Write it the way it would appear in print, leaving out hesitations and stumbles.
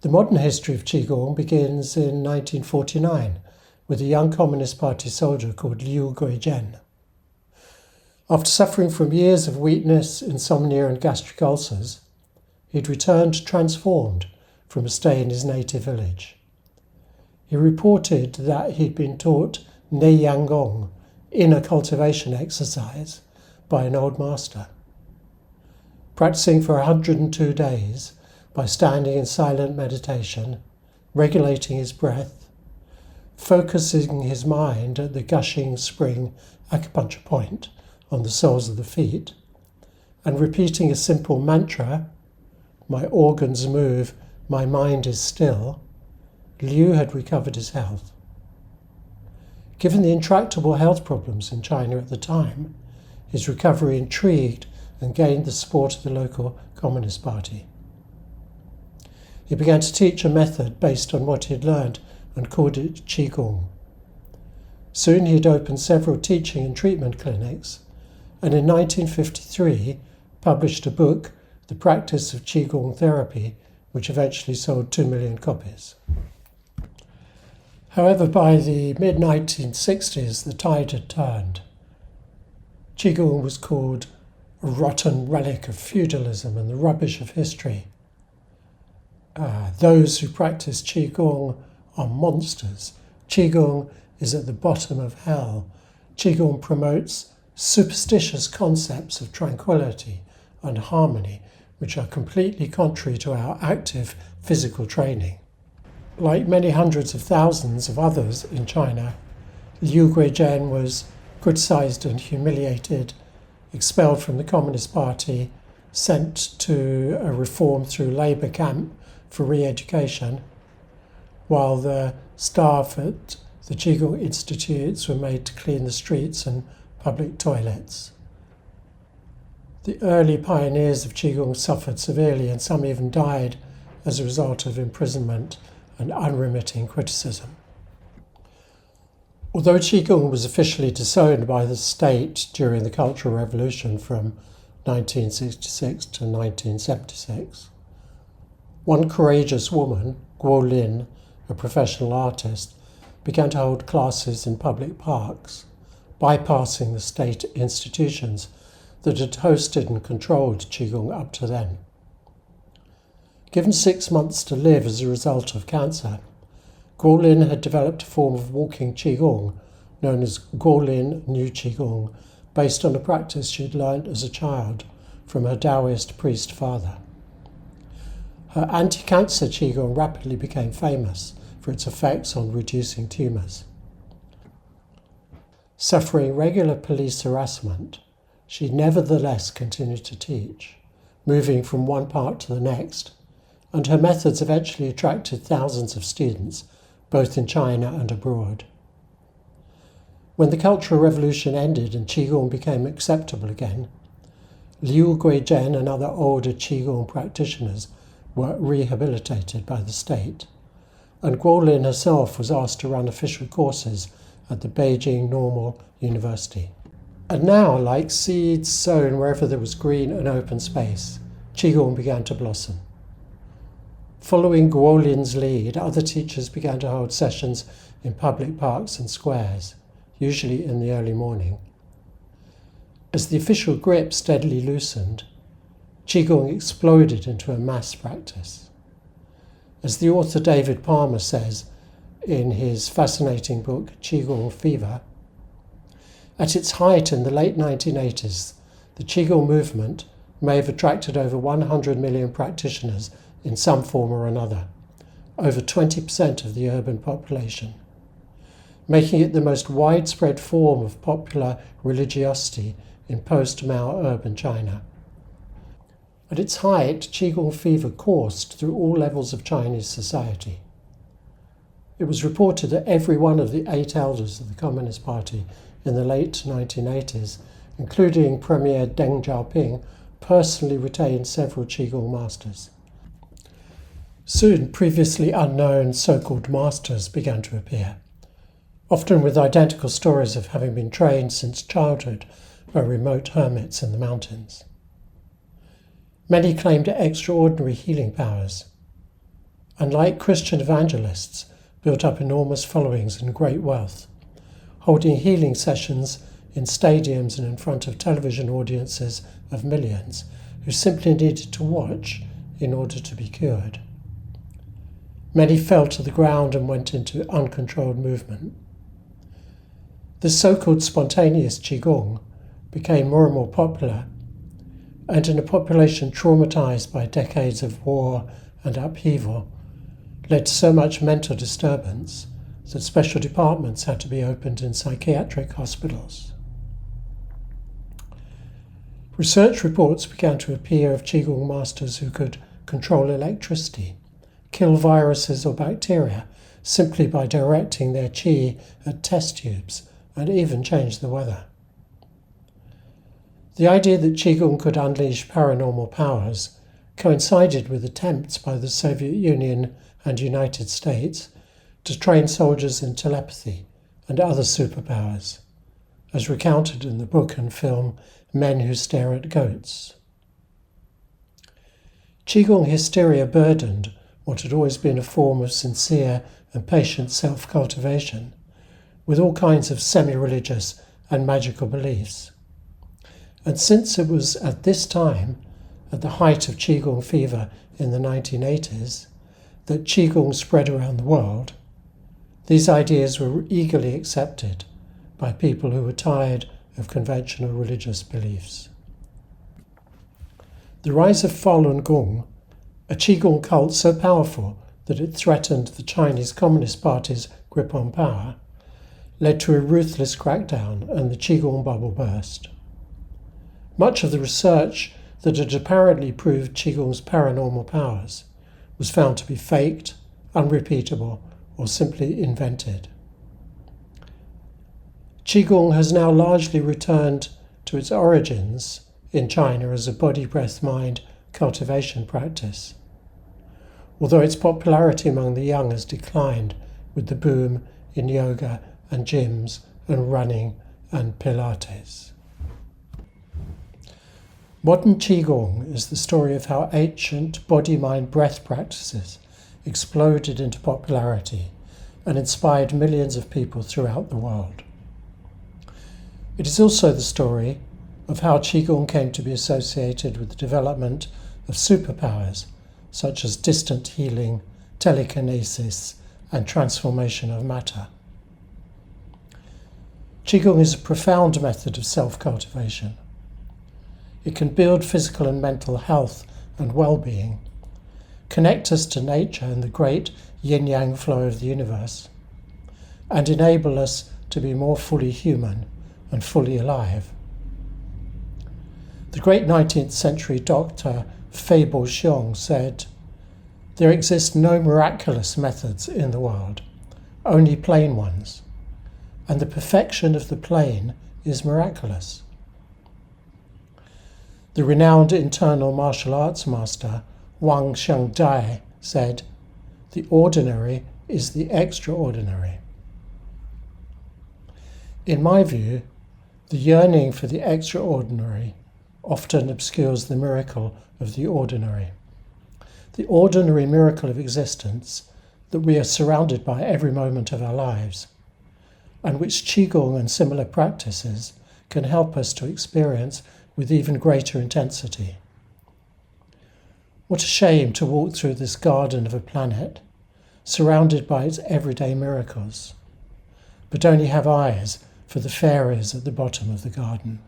The modern history of qigong begins in 1949 with a young Communist Party soldier called Liu Guizhen. After suffering from years of weakness, insomnia and gastric ulcers, he'd returned transformed from a stay in his native village. He reported that he'd been taught Neiyang Gong, inner cultivation exercise, by an old master. Practicing for 102 days by standing in silent meditation, regulating his breath, focusing his mind at the gushing spring acupuncture point on the soles of the feet, and repeating a simple mantra, "My organs move, my mind is still," Liu had recovered his health. Given the intractable health problems in China at the time, his recovery intrigued and gained the support of the local Communist Party. He began to teach a method based on what he had learned and called it qigong. Soon he had opened several teaching and treatment clinics, and in 1953 published a book, The Practice of Qigong Therapy, which eventually sold 2 million copies. However, by the mid-1960s, the tide had turned. Qigong was called a rotten relic of feudalism and the rubbish of history. Those who practice qigong are monsters. Qigong is at the bottom of hell. Qigong promotes superstitious concepts of tranquility and harmony, which are completely contrary to our active physical training. Like many hundreds of thousands of others in China, Liu Guizhen was criticized and humiliated, expelled from the Communist Party, sent to a reform through labour camp for re-education, while the staff at the Qigong institutes were made to clean the streets and public toilets. The early pioneers of Qigong suffered severely, and some even died as a result of imprisonment and unremitting criticism. Although Qigong was officially disowned by the state during the Cultural Revolution from 1966 to 1976, one courageous woman, Guo Lin, a professional artist, began to hold classes in public parks, bypassing the state institutions that had hosted and controlled Qigong up to then. Given 6 months to live as a result of cancer, Guo Lin had developed a form of walking Qigong known as Guo Lin New Qigong, based on a practice she had learned as a child from her Taoist priest father. Her anti-cancer Qigong rapidly became famous for its effects on reducing tumours. Suffering regular police harassment, she nevertheless continued to teach, moving from one part to the next, and her methods eventually attracted thousands of students, both in China and abroad. When the Cultural Revolution ended and Qigong became acceptable again, Liu Guizhen and other older Qigong practitioners were rehabilitated by the state, and Guo Lin herself was asked to run official courses at the Beijing Normal University. And now, like seeds sown wherever there was green and open space, Qigong began to blossom. Following Guo Lin's lead, other teachers began to hold sessions in public parks and squares, usually in the early morning. As the official grip steadily loosened, Qigong exploded into a mass practice. As the author David Palmer says in his fascinating book Qigong Fever, at its height in the late 1980s, the Qigong movement may have attracted over 100 million practitioners in some form or another, over 20% of the urban population, making it the most widespread form of popular religiosity in post-Mao urban China. At its height, Qigong fever coursed through all levels of Chinese society. It was reported that every one of the 8 elders of the Communist Party in the late 1980s, including Premier Deng Xiaoping, personally retained several Qigong masters. Soon, previously unknown so-called masters began to appear, often with identical stories of having been trained since childhood by remote hermits in the mountains. Many claimed extraordinary healing powers. and like Christian evangelists, built up enormous followings and great wealth, holding healing sessions in stadiums and in front of television audiences of millions who simply needed to watch in order to be cured. Many fell to the ground and went into uncontrolled movement. This so-called spontaneous qigong became more and more popular, and in a population traumatized by decades of war and upheaval, led to so much mental disturbance that special departments had to be opened in psychiatric hospitals. Research reports began to appear of qigong masters who could control electricity, kill viruses or bacteria simply by directing their qi at test tubes, and even change the weather. The idea that qigong could unleash paranormal powers coincided with attempts by the Soviet Union and United States to train soldiers in telepathy and other superpowers, as recounted in the book and film Men Who Stare at Goats. Qigong hysteria burdened what had always been a form of sincere and patient self-cultivation, with all kinds of semi-religious and magical beliefs. And since it was at this time, at the height of Qigong fever in the 1980s, that Qigong spread around the world, these ideas were eagerly accepted by people who were tired of conventional religious beliefs. The rise of Falun Gong, a Qigong cult so powerful that it threatened the Chinese Communist Party's grip on power, led to a ruthless crackdown and the Qigong bubble burst. Much of the research that had apparently proved Qigong's paranormal powers was found to be faked, unrepeatable, or simply invented. Qigong has now largely returned to its origins in China as a body-breath-mind cultivation practice, although its popularity among the young has declined with the boom in yoga and gyms and running and Pilates. Modern Qigong is the story of how ancient body-mind-breath practices exploded into popularity and inspired millions of people throughout the world. It is also the story of how Qigong came to be associated with the development of superpowers such as distant healing, telekinesis, and transformation of matter. Qigong is a profound method of self-cultivation. It can build physical and mental health and well-being, connect us to nature and the great yin-yang flow of the universe, and enable us to be more fully human and fully alive. The great 19th century doctor Fei-Bo Xiong said, "There exist no miraculous methods in the world, only plain ones, and the perfection of the plain is miraculous." The renowned internal martial arts master Wang Xiangdai said, "The ordinary is the extraordinary." In my view, the yearning for the extraordinary often obscures the miracle of the ordinary. The ordinary miracle of existence that we are surrounded by every moment of our lives, and which Qigong and similar practices can help us to experience with even greater intensity. What a shame to walk through this garden of a planet, surrounded by its everyday miracles, but only have eyes for the fairies at the bottom of the garden.